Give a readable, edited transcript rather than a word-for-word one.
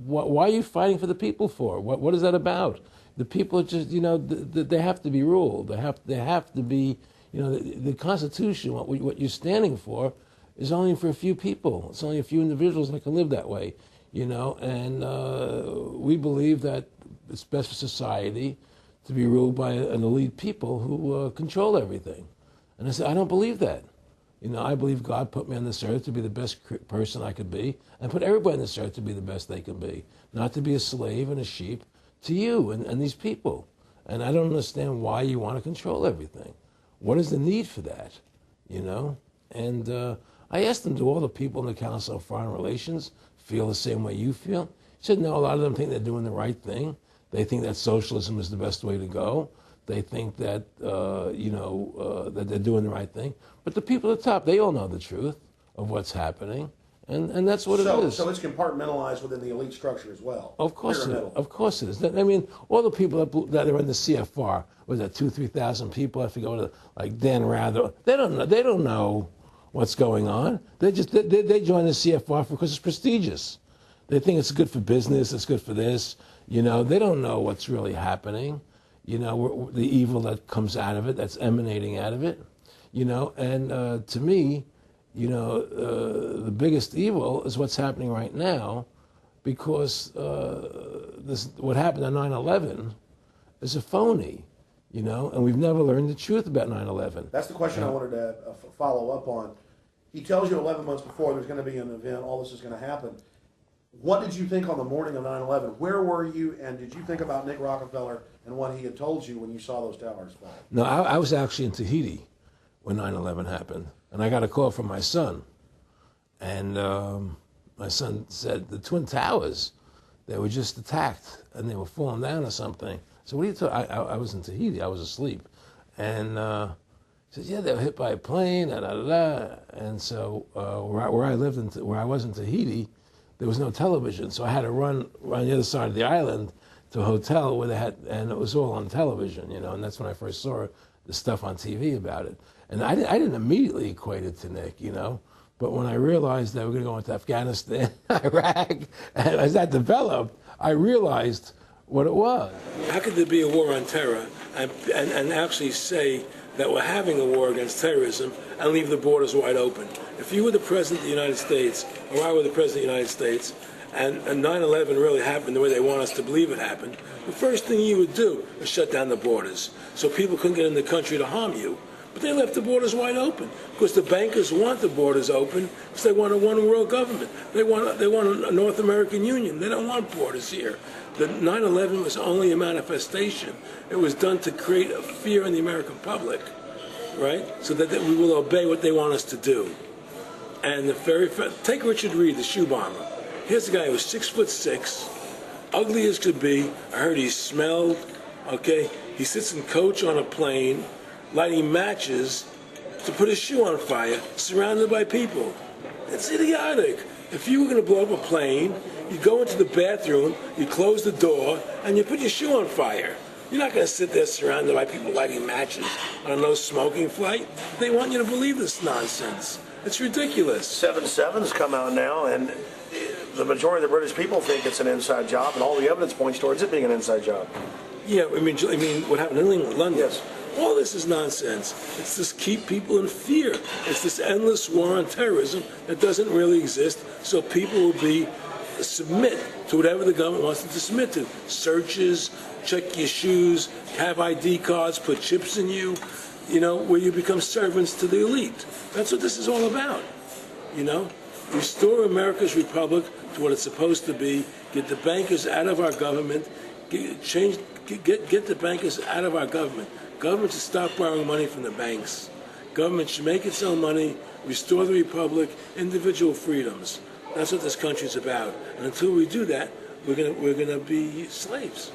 why are you fighting for the people for? What is that about? The people are just, they have to be ruled. They have to be, the Constitution, what you're standing for, is only for a few people. It's only a few individuals that can live that way, And we believe that it's best for society to be ruled by an elite people who control everything. And I said, I don't believe that. I believe God put me on this earth to be the best person I could be, and put everybody on this earth to be the best they can be, not to be a slave and a sheep to you and these people. And I don't understand why you want to control everything. What is the need for that? And I asked them, do all the people in the Council of Foreign Relations feel the same way you feel? He said, no, a lot of them think they're doing the right thing. They think that socialism is the best way to go. They think that, that they're doing the right thing. But the people at the top, they all know the truth of what's happening. And that's what it is. So it's compartmentalized within the elite structure as well. Of course it is. Of course it is. I mean, all the people that are in the CFR, was that 2,000-3,000 people? I forget, like Dan Rather. They don't know what's going on. They join the CFR because it's prestigious. They think it's good for business. It's good for this. They don't know what's really happening. The evil that comes out of it, that's emanating out of it. And to me, the biggest evil is what's happening right now, because what happened on 9/11 is a phony, and we've never learned the truth about 9/11. That's the question I wanted to follow up on. He tells you 11 months before there's going to be an event, all this is going to happen. What did you think on the morning of 9/11? Where were you, and did you think about Nick Rockefeller and what he had told you when you saw those towers fall? No, I was actually in Tahiti when 9/11 happened, and I got a call from my son. And my son said, the Twin Towers, they were just attacked, and they were falling down or something. So what are you talking? I was in Tahiti, I was asleep. And he said, yeah, they were hit by a plane, da-da-da-da. And so where I lived, where I was in Tahiti, there was no television, so I had to run around the other side of the island to a hotel where they had, and it was all on television, and that's when I first saw the stuff on TV about it. And I didn't immediately equate it to Nick, but when I realized that we were going to go into Afghanistan, Iraq, and as that developed, I realized what it was. How could there be a war on terror and actually say that we're having a war against terrorism and leave the borders wide open? If you were the President of the United States, or I were the President of the United States, and 9/11 really happened the way they want us to believe it happened, the first thing you would do is shut down the borders so people couldn't get in the country to harm you. But they left the borders wide open because the bankers want the borders open because they want a one-world government. They want a North American Union. They don't want borders here. The 9/11 was only a manifestation. It was done to create a fear in the American public, right? So that we will obey what they want us to do. And take Richard Reed, the shoe bomber. Here's a guy who was 6'6", ugly as could be. I heard he smelled. Okay, he sits in coach on a plane, lighting matches to put his shoe on fire, surrounded by people. It's idiotic. If you were going to blow up a plane, you go into the bathroom, you close the door, and you put your shoe on fire. You're not going to sit there surrounded by people lighting matches on a no-smoking flight. They want you to believe this nonsense. It's ridiculous. 7/7's come out now, and the majority of the British people think it's an inside job, and all the evidence points towards it being an inside job. Yeah, I mean what happened in England, London? Yes. All this is nonsense. It's just keep people in fear. It's this endless war on terrorism that doesn't really exist, so people will submit to whatever the government wants them to submit to. Searches, check your shoes, have ID cards, put chips in you, where you become servants to the elite. That's what this is all about, Restore America's republic to what it's supposed to be, get the bankers out of our government, get the bankers out of our government. Government should stop borrowing money from the banks. Government should make its own money, restore the republic, individual freedoms. That's what this country's about. And until we do that, we're gonna be slaves.